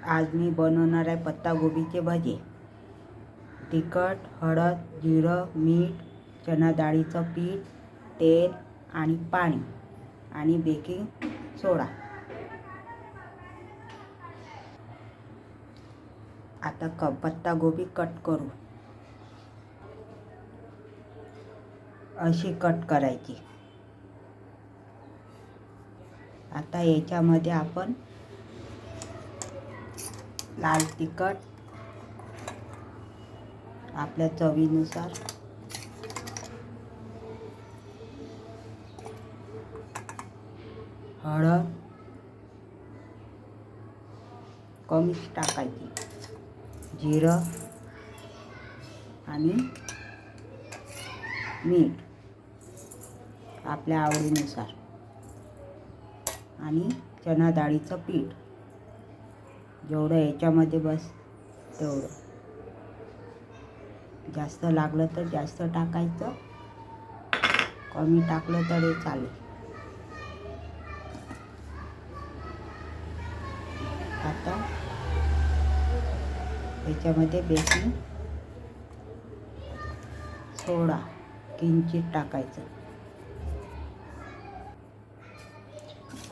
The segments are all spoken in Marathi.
आज मी बनवणार आहे पत्तागोबीचे भजे। तिखट, हळद, जिरं, मीठ, चणा डाळीचं पीठ, तेल आणि पाणी आणि बेकिंग सोडा। आता पत्तागोबी कट करू। अशी कट करायची। आता याच्यामध्ये आपण लाल तिखट आपल्या चवीनुसार, हळद कमीच टाकायची, जिरं आणि मीठ आपल्या आवडीनुसार आणि चणा डाळीचं पीठ जेवढं याच्यामध्ये बस तेवढं। जास्त लागलं तर जास्त टाकायचं, कमी टाकलं तरी चालेल। आता याच्यामध्ये बेकिंग सोडा किंचित टाकायचं।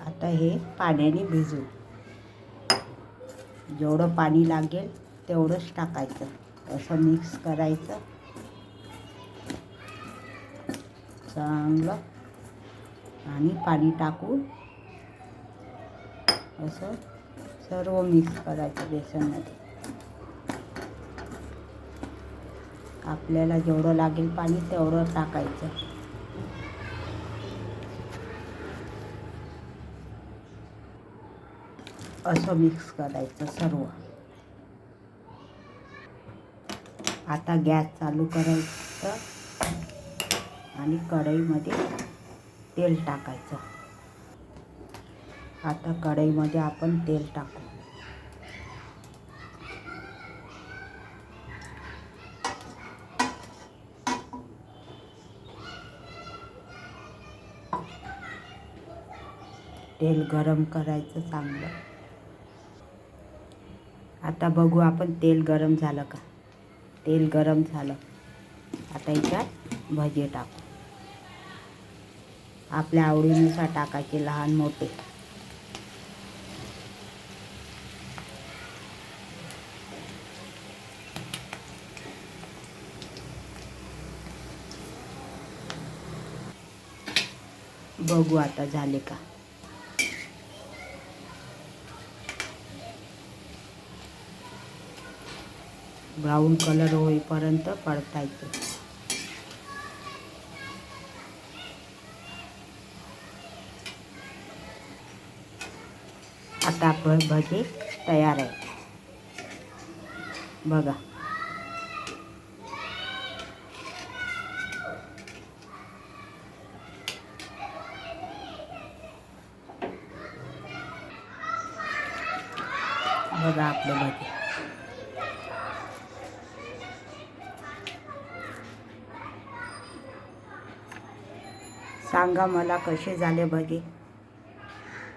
आता हे पाण्याने भिजू, जेवढं पाणी लागेल तेवढंच टाकायचं। असं मिक्स करायचं चांगलं आणि पाणी टाकून असं सर्व मिक्स करायचं बेसनमध्ये। आपल्याला जेवढं लागेल पाणी तेवढं टाकायचं। असं मिक्स करायचं सर्व। आता गॅस चालू करायचं आणि कढईमध्ये तेल टाकायचं। आता कढईमध्ये आपण तेल टाकू। तेल गरम करायचं चांगलं। आता बघू आपण तेल गरम झालं का। तेल गरम झालं। आता याच्यात भजे टाकू। आपल्या आवडीनुसार टाकायचे, लहान मोठे। बघू आता झाले का। ब्राऊन कलर होईपर्यंत परतायचे। आता आपण भजे तयार आहे बघा। बघा आपले भजे। सांगा मला कसे झाले भजे।